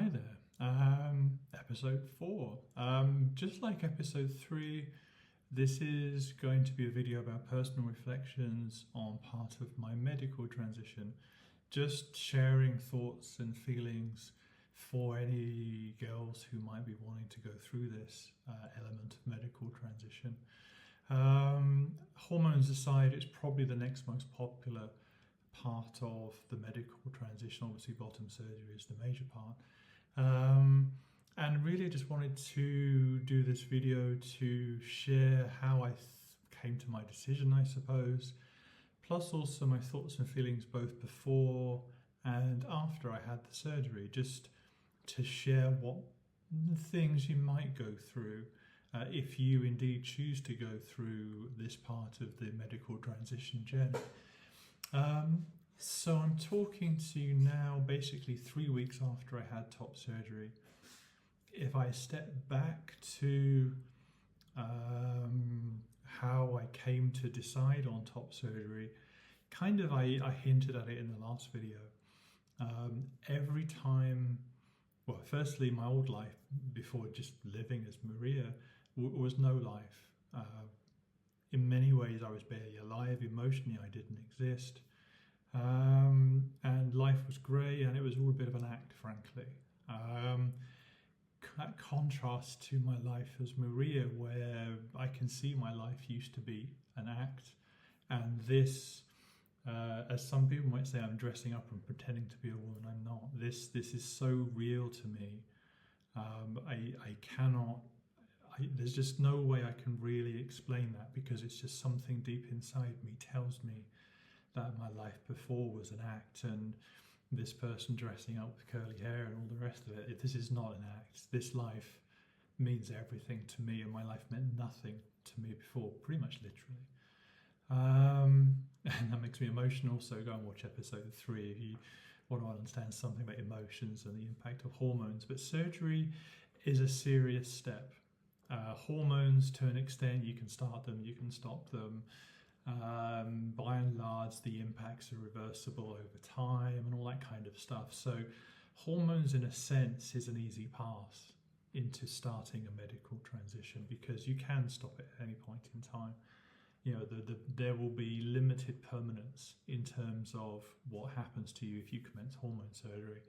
Hi there. Episode 4. Just like episode 3, this is going to be a video about personal reflections on part of my medical transition. Just sharing thoughts and feelings for any girls who might be wanting to go through this element of medical transition. Hormones aside, it's probably the next most popular part of the medical transition. Obviously, bottom surgery is the major part. And really just wanted to do this video to share how I came to my decision, I suppose, plus also my thoughts and feelings both before and after I had the surgery, just to share what things you might go through if you indeed choose to go through this part of the medical transition journey. So I'm talking to you now basically 3 weeks after I had top surgery. If I step back to how I came to decide on top surgery, I hinted at it in the last video. Every time, well, firstly, my old life before just living as Maria was no life. In many ways, I was barely alive. Emotionally, I didn't exist. And life was grey, and it was all a bit of an act, frankly. That contrast to my life as Maria, where I can see my life used to be an act, and this, as some people might say, I'm dressing up and pretending to be a woman. I'm not. This is so real to me. I cannot. There's just no way I can really explain that, because it's just something deep inside me tells me that my life before was an act, and this person dressing up with curly hair and all the rest of it, this is not an act. This life means everything to me, and my life meant nothing to me before, pretty much literally. And that makes me emotional, so go and watch episode 3 if you want to understand something about emotions and the impact of hormones. But surgery is a serious step. Hormones, to an extent, you can start them, you can stop them. By and large, the impacts are reversible over time and all that kind of stuff. So hormones, in a sense, is an easy path into starting a medical transition, because you can stop it at any point in time. You know, there will be limited permanence in terms of what happens to you if you commence hormone surgery.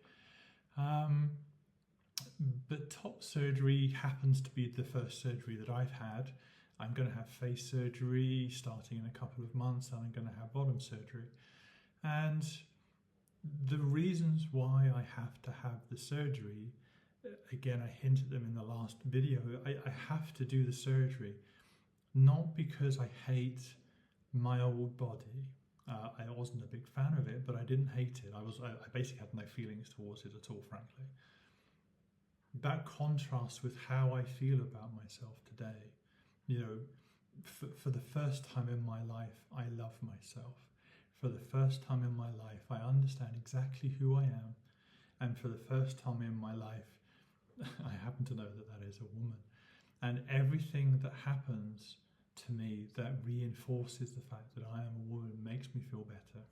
But top surgery happens to be the first surgery that I've had. I'm going to have face surgery starting in a couple of months, and I'm going to have bottom surgery. And the reasons why I have to have the surgery, again, I hinted them in the last video. I have to do the surgery, not because I hate my old body. I wasn't a big fan of it, but I didn't hate it. I basically had no feelings towards it at all, frankly. That contrasts with how I feel about myself today. You know, for the first time in my life, I love myself. For the first time in my life, I understand exactly who I am. And for the first time in my life, I happen to know that that is a woman. And everything that happens to me that reinforces the fact that I am a woman makes me feel better.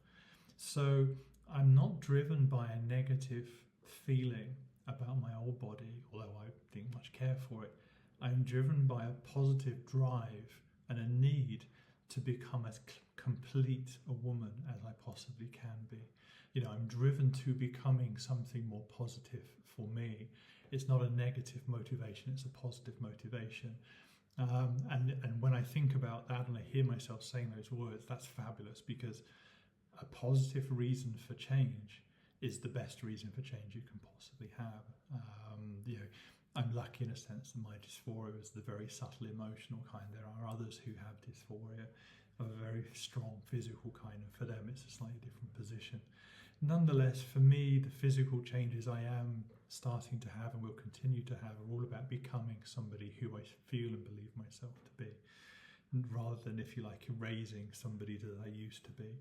So I'm not driven by a negative feeling about my old body, although I didn't much care for it. I'm driven by a positive drive and a need to become as complete a woman as I possibly can be. You know, I'm driven to becoming something more positive for me. It's not a negative motivation, it's a positive motivation. And when I think about that and I hear myself saying those words, that's fabulous, because a positive reason for change is the best reason for change you can possibly have. You know, I'm lucky in a sense that my dysphoria is the very subtle emotional kind. There are others who have dysphoria of a very strong physical kind, and for them it's a slightly different position. Nonetheless, for me, the physical changes I am starting to have and will continue to have are all about becoming somebody who I feel and believe myself to be, rather than, if you like, erasing somebody that I used to be.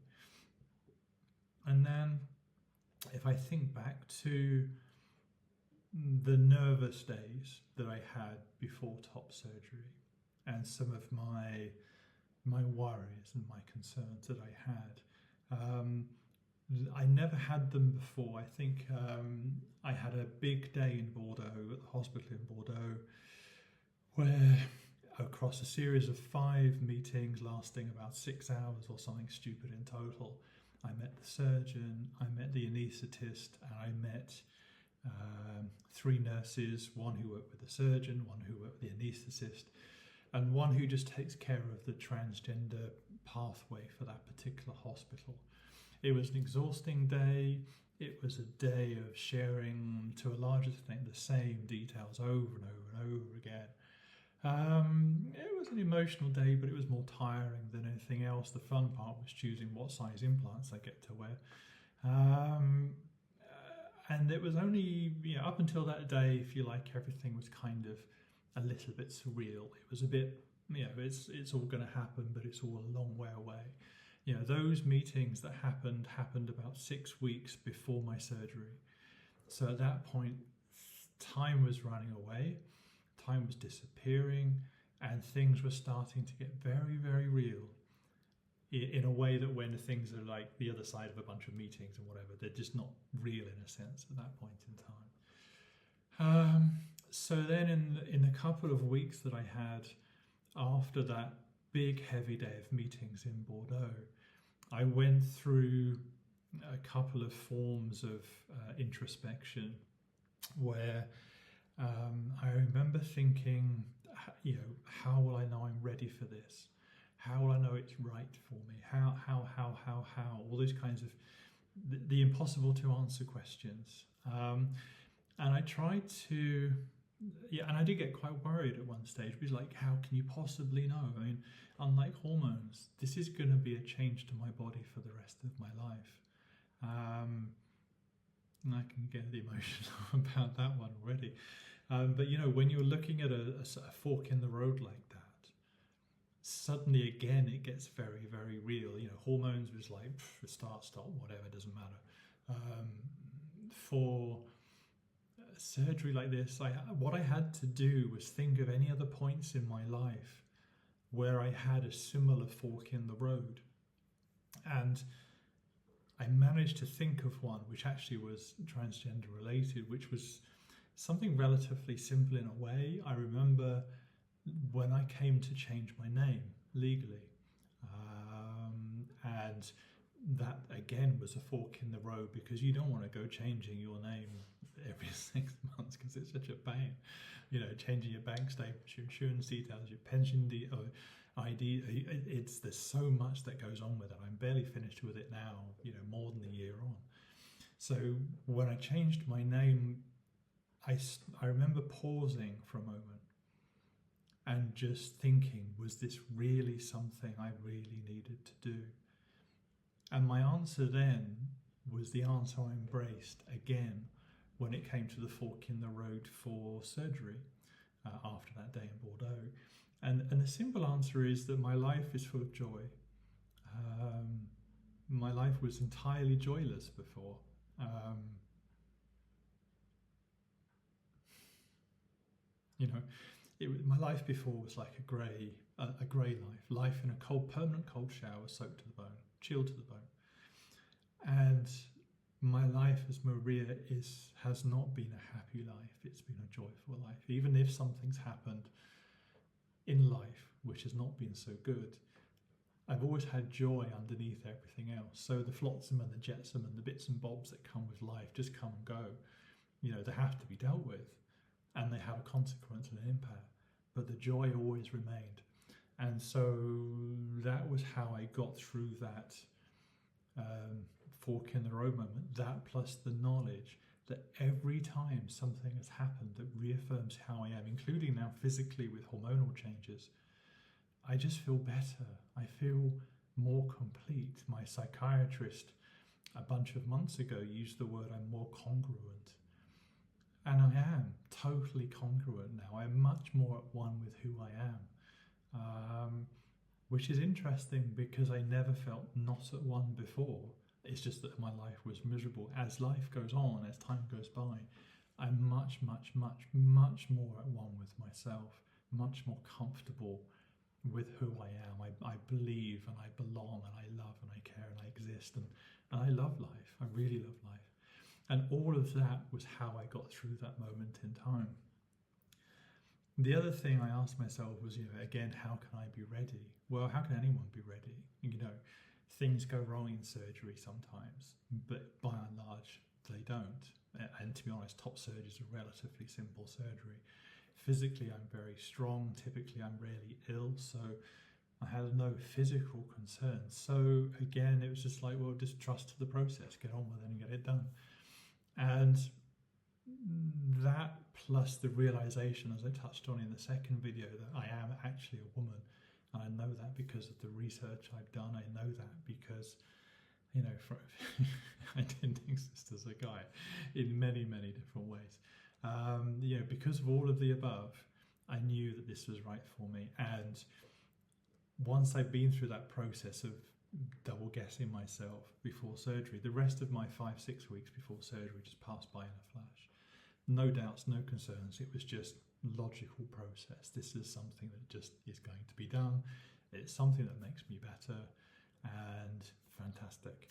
And then, if I think back to the nervous days that I had before top surgery, and some of my worries and my concerns that I had, I never had them before. I think I had a big day in Bordeaux, at the hospital in Bordeaux, where across a series of 5 meetings lasting about 6 hours or something stupid in total, I met the surgeon, I met the anaesthetist, and I met 3 nurses, one who worked with the surgeon, one who worked with the anaesthetist, and one who just takes care of the transgender pathway for that particular hospital. It was an exhausting day. It was a day of sharing, to a large extent, the same details over and over and over again. It was an emotional day, but it was more tiring than anything else. The fun part was choosing what size implants I get to wear. And it was only, up until that day, if you like, everything was kind of a little bit surreal. It was a bit, it's all going to happen, but it's all a long way away. Those meetings that happened about 6 weeks before my surgery. So at that point, time was running away, time was disappearing, and things were starting to get very, very real in a way that when things are like the other side of a bunch of meetings and whatever, they're just not real in a sense at that point in time. So then in the couple of weeks that I had after that big heavy day of meetings in Bordeaux, I went through a couple of forms of introspection where I remember thinking, how will I know I'm ready for this? How will I know it's right for me? How, all those kinds of, the impossible to answer questions. And I tried to, and I did get quite worried at one stage, because like, how can you possibly know? I mean, unlike hormones, this is going to be a change to my body for the rest of my life. And I can get emotional about that one already. But when you're looking at a fork in the road like that, suddenly again it gets very, very real. Hormones was like, start, stop, whatever, doesn't matter. For surgery like this, what I had to do was think of any other points in my life where I had a similar fork in the road. And I managed to think of one which actually was transgender related, which was something relatively simple in a way. I remember when I came to change my name legally, and that again was a fork in the road, because you don't want to go changing your name every 6 months because it's such a pain. Changing your bank statement, your insurance details, your pension ID. There's so much that goes on with it. I'm barely finished with it now, more than a year on. So when I changed my name, I remember pausing for a moment and just thinking, was this really something I really needed to do? And my answer then was the answer I embraced again when it came to the fork in the road for surgery after that day in Bordeaux. And the simple answer is that my life is full of joy. My life was entirely joyless before. My life before was like a grey life. Life in a permanent cold shower, soaked to the bone, chilled to the bone. And my life as Maria has not been a happy life. It's been a joyful life. Even if something's happened in life which has not been so good, I've always had joy underneath everything else. So the flotsam and the jetsam and the bits and bobs that come with life just come and go. They have to be dealt with, and they have a consequence and an impact. But the joy always remained. And so that was how I got through that fork in the road moment. That plus the knowledge that every time something has happened that reaffirms how I am, including now physically with hormonal changes, I just feel better. I feel more complete. My psychiatrist a bunch of months ago used the word I'm more congruent. And I am totally congruent now. I'm much more at one with who I am, which is interesting because I never felt not at one before. It's just that my life was miserable. As life goes on, as time goes by, I'm much, much, much, much more at one with myself, much more comfortable with who I am. I believe and I belong and I love and I care and I exist and I love life. I really love life. And all of that was how I got through that moment in time. The other thing I asked myself was, again, how can I be ready? Well, how can anyone be ready? Things go wrong in surgery sometimes, but by and large, they don't. And to be honest, top surgery is a relatively simple surgery. Physically, I'm very strong. Typically, I'm rarely ill, so I had no physical concerns. So again, it was just like, well, just trust the process, get on with it and get it done. And that plus the realization, as I touched on in the second video, that I am actually a woman. And I know that because of the research I've done. I know that because, I didn't exist as a guy in many, many different ways. Because of all of the above, I knew that this was right for me. And once I've been through that process of double guessing myself before surgery, the rest of my 5-6 weeks before surgery just passed by in a flash. No doubts, no concerns. It was just logical process. This is something that just is going to be done. It's something that makes me better, and fantastic.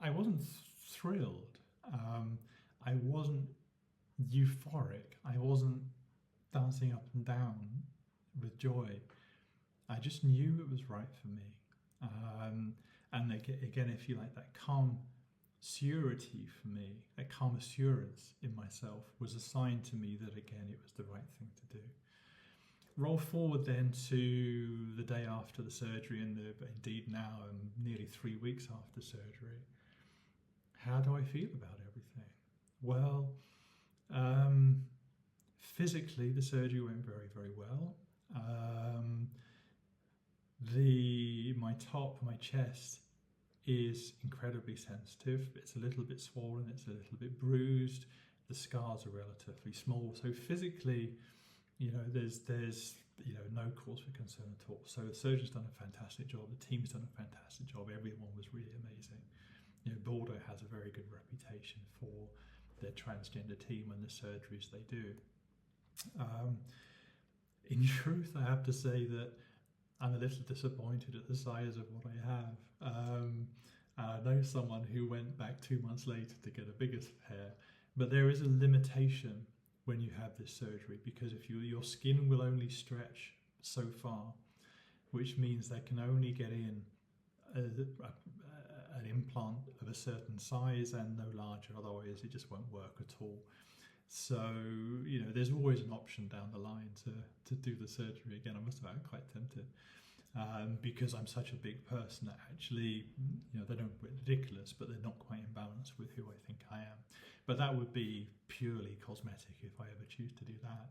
I wasn't thrilled. I wasn't euphoric. I wasn't dancing up and down with joy. I just knew it was right for me. And again, if you like, that calm surety for me, that calm assurance in myself was a sign to me that, again, it was the right thing to do. Roll forward then to the day after the surgery, and indeed now I'm nearly 3 weeks after surgery. How do I feel about everything? Well, physically the surgery went very, very well. My chest is incredibly sensitive. It's a little bit swollen, it's a little bit bruised. The scars are relatively small. So physically, there's no cause for concern at all. So the surgeon's done a fantastic job. The team's done a fantastic job. Everyone was really amazing. Bordeaux has a very good reputation for their transgender team and the surgeries they do. In truth, I have to say that I'm a little disappointed at the size of what I have. I know someone who went back 2 months later to get a bigger pair, but there is a limitation when you have this surgery, because if your skin will only stretch so far, which means they can only get in an implant of a certain size and no larger, otherwise it just won't work at all. So, there's always an option down the line to do the surgery again. I must have been quite tempted because I'm such a big person that actually, they don't look ridiculous, but they're not quite in balance with who I think I am. But that would be purely cosmetic if I ever choose to do that.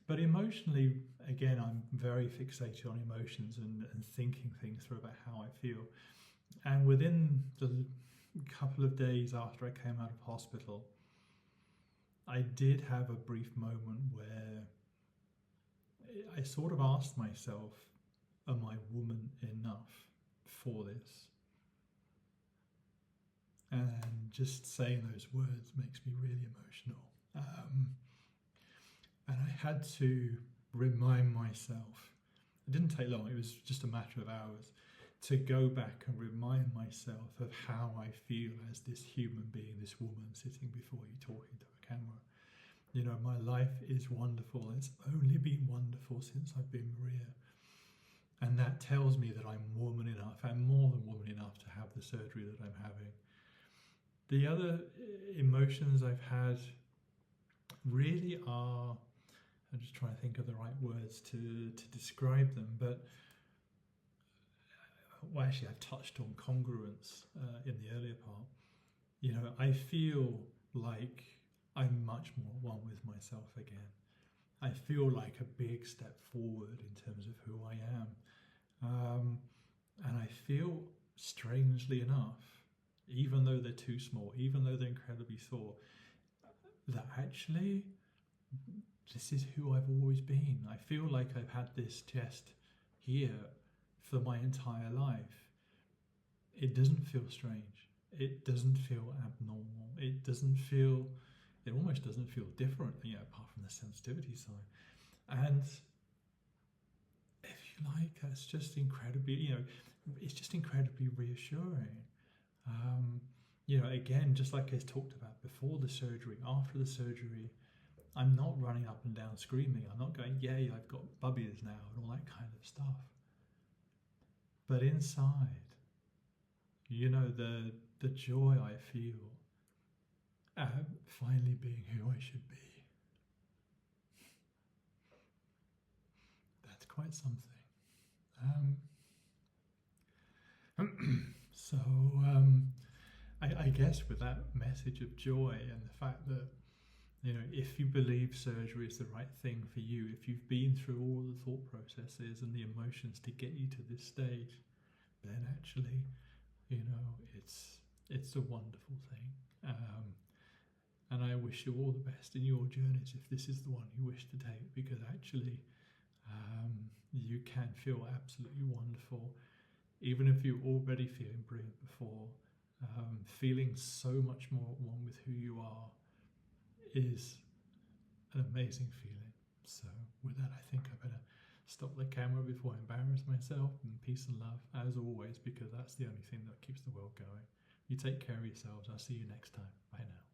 But emotionally, again, I'm very fixated on emotions and thinking things through about how I feel. And within the couple of days after I came out of hospital, I did have a brief moment where I sort of asked myself, am I woman enough for this? And just saying those words makes me really emotional. And I had to remind myself, it didn't take long, it was just a matter of hours, to go back and remind myself of how I feel as this human being, this woman sitting before you talking to a camera. My life is wonderful. It's only been wonderful since I've been Maria. And that tells me that I'm woman enough, and more than woman enough, to have the surgery that I'm having. The other emotions I've had really are, I'm just trying to think of the right words to describe them, but actually I've touched on congruence in the earlier part. I feel like I'm much more one with myself again. I feel like a big step forward in terms of who I am. And I feel, strangely enough, even though they're too small, even though they're incredibly sore, that actually this is who I've always been. I feel like I've had this chest here for my entire life. It doesn't feel strange. It doesn't feel abnormal. It almost doesn't feel different, apart from the sensitivity side. And if like, that's just incredibly, it's just incredibly reassuring. Again, just like I talked about before the surgery, after the surgery, I'm not running up and down screaming. I'm not going, yay, I've got bubbies now and all that kind of stuff. But inside, the joy I feel at finally being who I should be. That's quite something. So I guess with that message of joy and the fact that, if you believe surgery is the right thing for you, if you've been through all the thought processes and the emotions to get you to this stage, then actually, it's a wonderful thing. And I wish you all the best in your journeys if this is the one you wish to take, because actually you can feel absolutely wonderful. Even if you're already feeling brilliant before, feeling so much more at one with who you are is an amazing feeling. So with that, I think I better stop the camera before I embarrass myself, and peace and love as always, because that's the only thing that keeps the world going. You take care of yourselves. I'll see you next time. Bye now.